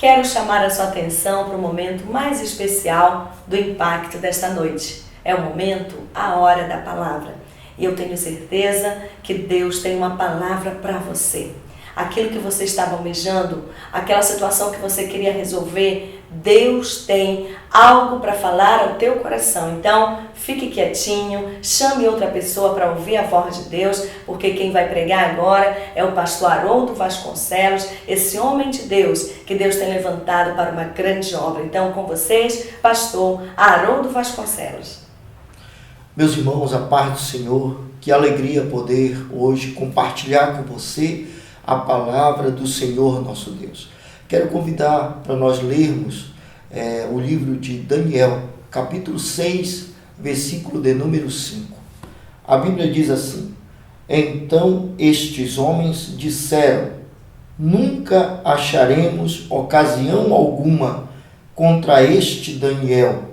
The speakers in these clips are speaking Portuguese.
quero chamar a sua atenção para o momento mais especial do impacto desta noite. É o momento, a hora da palavra. E eu tenho certeza que Deus tem uma palavra para você. Aquilo que você estava almejando, aquela situação que você queria resolver, Deus tem algo para falar ao teu coração. Então, fique quietinho, chame outra pessoa para ouvir a voz de Deus, porque quem vai pregar agora é o pastor Haroldo Vasconcelos, esse homem de Deus que Deus tem levantado para uma grande obra. Então, com vocês, pastor Haroldo Vasconcelos. Meus irmãos, a paz do Senhor, que alegria poder hoje compartilhar com você a palavra do Senhor nosso Deus. Quero convidar para nós lermos o livro de Daniel, capítulo 6, versículo de número 5. A Bíblia diz assim: Então estes homens disseram: Nunca acharemos ocasião alguma contra este Daniel,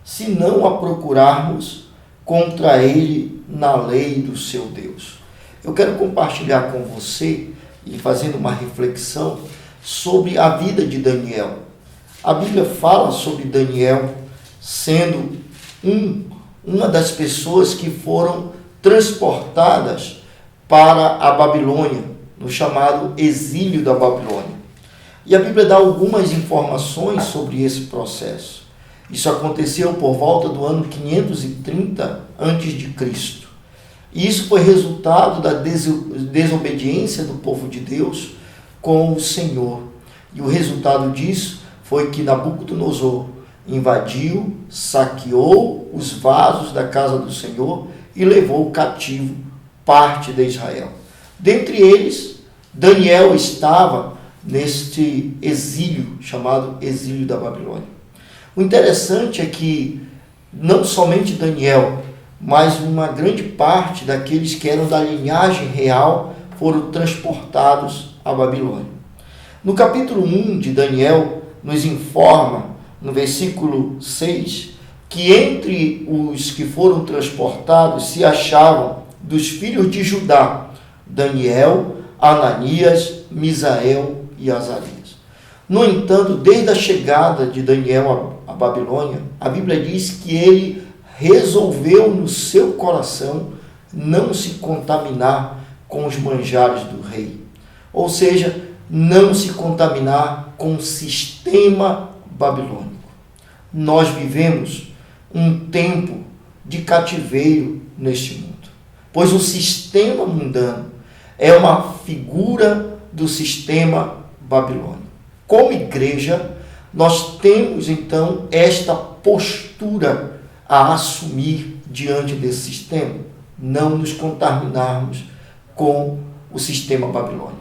se não a procurarmos contra ele na lei do seu Deus. Eu quero compartilhar com você e fazendo uma reflexão sobre a vida de Daniel. A Bíblia fala sobre Daniel sendo uma das pessoas que foram transportadas para a Babilônia, no chamado exílio da Babilônia. E a Bíblia dá algumas informações sobre esse processo. Isso aconteceu por volta do ano 530 a.C. E isso foi resultado da desobediência do povo de Deus com o Senhor. E o resultado disso foi que Nabucodonosor invadiu, saqueou os vasos da casa do Senhor e levou cativo parte de Israel. Dentre eles, Daniel estava neste exílio, chamado exílio da Babilônia. O interessante é que não somente Daniel, mas uma grande parte daqueles que eram da linhagem real foram transportados à Babilônia. No capítulo 1 de Daniel, nos informa, no versículo 6, que entre os que foram transportados se achavam dos filhos de Judá, Daniel, Ananias, Misael e Azarias. No entanto, desde a chegada de Daniel à Babilônia, a Bíblia diz que ele resolveu no seu coração não se contaminar com os manjares do rei. Ou seja, não se contaminar com o sistema babilônico. Nós vivemos um tempo de cativeiro neste mundo, pois o sistema mundano é uma figura do sistema babilônico. Como igreja, nós temos então esta postura a assumir diante desse sistema, não nos contaminarmos com o sistema babilônico.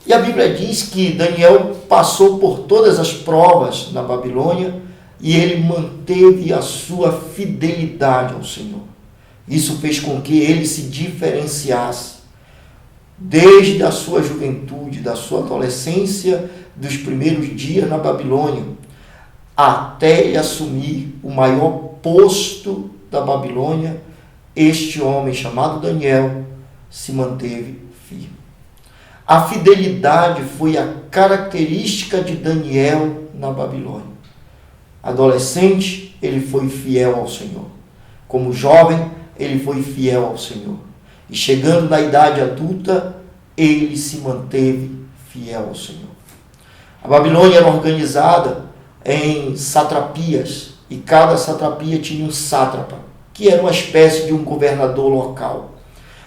E a Bíblia diz que Daniel passou por todas as provas na Babilônia e ele manteve a sua fidelidade ao Senhor. Isso fez com que ele se diferenciasse desde a sua juventude, da sua adolescência, dos primeiros dias na Babilônia, até ele assumir o maior posto da Babilônia. Este homem chamado Daniel se manteve firme. A fidelidade foi a característica de Daniel na Babilônia. Adolescente, ele foi fiel ao Senhor. Como jovem, ele foi fiel ao Senhor. E chegando na idade adulta, ele se manteve fiel ao Senhor. A Babilônia era organizada em satrapias, e cada satrapia tinha um sátrapa, que era uma espécie de um governador local.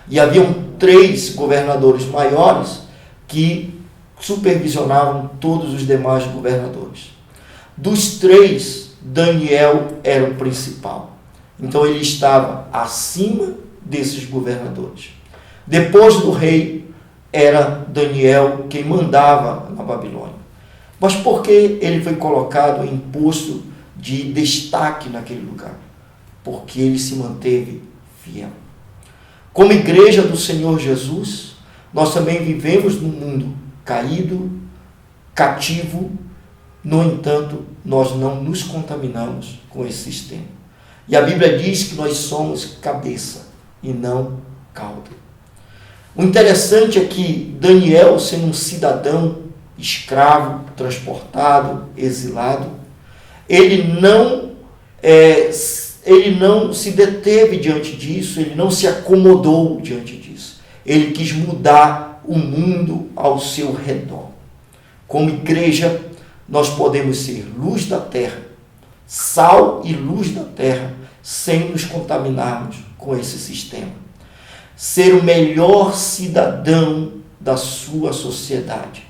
E haviam 3 governadores maiores que supervisionavam todos os demais governadores. Dos 3, Daniel era o principal. Então ele estava acima desses governadores. Depois do rei, era Daniel quem mandava na Babilônia. Mas por que ele foi colocado em posto de destaque naquele lugar? Porque ele se manteve fiel. Como igreja do Senhor Jesus, nós também vivemos num mundo caído, cativo. No entanto, nós não nos contaminamos com esse sistema. E a Bíblia diz que nós somos cabeça e não cauda. O interessante é que Daniel, sendo um cidadão escravo, transportado, exilado, ele não se deteve diante disso, ele não se acomodou diante disso. Ele quis mudar o mundo ao seu redor. Como igreja, nós podemos ser luz da terra, sal e luz da terra, sem nos contaminarmos com esse sistema. Ser o melhor cidadão da sua sociedade.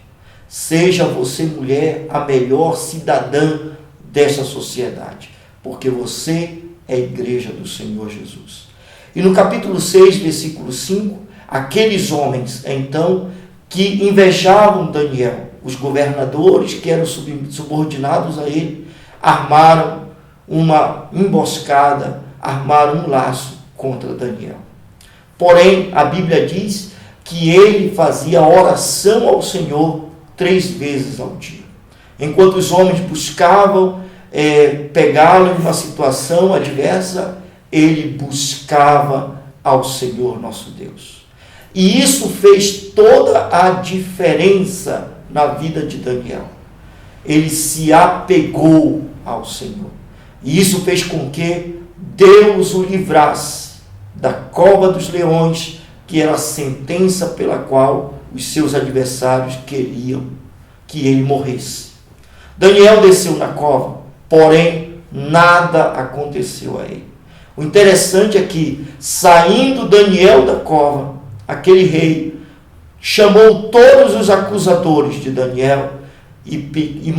Seja você, mulher, a melhor cidadã dessa sociedade, porque você é a igreja do Senhor Jesus. E no capítulo 6, versículo 5, aqueles homens, então, que invejavam Daniel, os governadores que eram subordinados a ele, armaram uma emboscada, armaram um laço contra Daniel. Porém, a Bíblia diz que ele fazia oração ao Senhor 3 vezes ao dia. Enquanto os homens buscavam pegá-lo em uma situação adversa, ele buscava ao Senhor nosso Deus. E isso fez toda a diferença na vida de Daniel. Ele se apegou ao Senhor. E isso fez com que Deus o livrasse da cova dos leões, que era a sentença pela qual os seus adversários queriam que ele morresse. Daniel desceu na cova, porém nada aconteceu a ele. O interessante é que, saindo Daniel da cova, aquele rei chamou todos os acusadores de Daniel e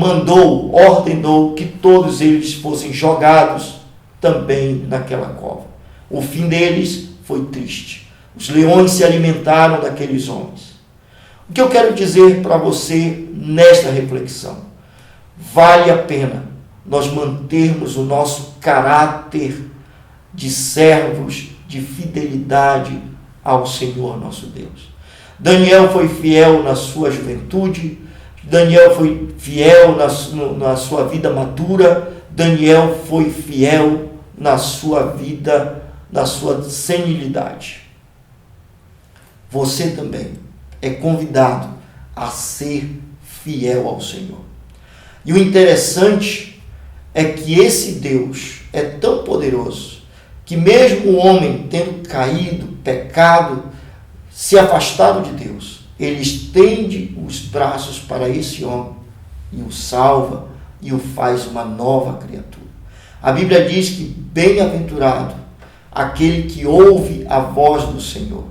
ordenou que todos eles fossem jogados também naquela cova. O fim deles foi triste. Os leões se alimentaram daqueles homens. O que eu quero dizer para você nesta reflexão? Vale a pena nós mantermos o nosso caráter de servos de fidelidade ao Senhor nosso Deus. Daniel foi fiel na sua juventude, Daniel foi fiel na sua vida madura, Daniel foi fiel na sua vida, na sua senilidade. Você também é convidado a ser fiel ao Senhor. E o interessante é que esse Deus é tão poderoso que mesmo o homem tendo caído, pecado, se afastado de Deus, ele estende os braços para esse homem e o salva e o faz uma nova criatura. A Bíblia diz que bem-aventurado aquele que ouve a voz do Senhor.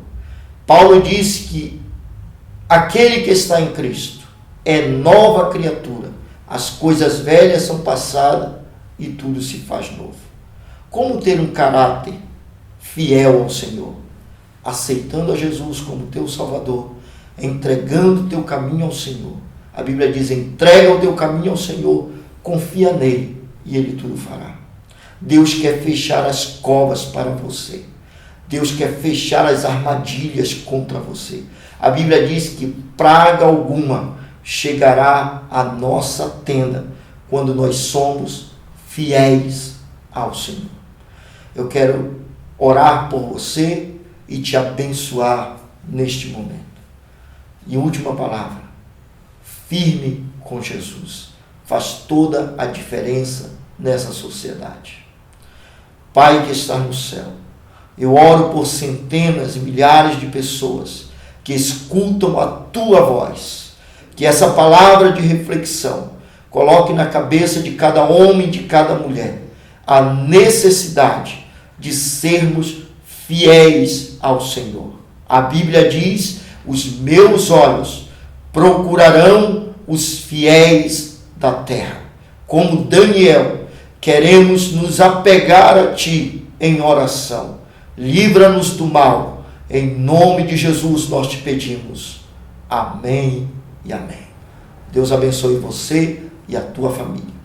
Paulo diz que aquele que está em Cristo é nova criatura. As coisas velhas são passadas e tudo se faz novo. Como ter um caráter fiel ao Senhor? Aceitando a Jesus como teu Salvador, entregando o teu caminho ao Senhor. A Bíblia diz: entrega o teu caminho ao Senhor, confia nele e ele tudo fará. Deus quer fechar as covas para você. Deus quer fechar as armadilhas contra você. A Bíblia diz que praga alguma chegará à nossa tenda quando nós somos fiéis ao Senhor. Eu quero orar por você e te abençoar neste momento. E última palavra: firme com Jesus. Faz toda a diferença nessa sociedade. Pai que está no céu, eu oro por centenas e milhares de pessoas que escutam a tua voz. Que essa palavra de reflexão coloque na cabeça de cada homem e de cada mulher a necessidade de sermos fiéis ao Senhor. A Bíblia diz: os meus olhos procurarão os fiéis da terra. Como Daniel, queremos nos apegar a Ti em oração. Livra-nos do mal. Em nome de Jesus nós te pedimos. Amém e amém. Deus abençoe você e a tua família.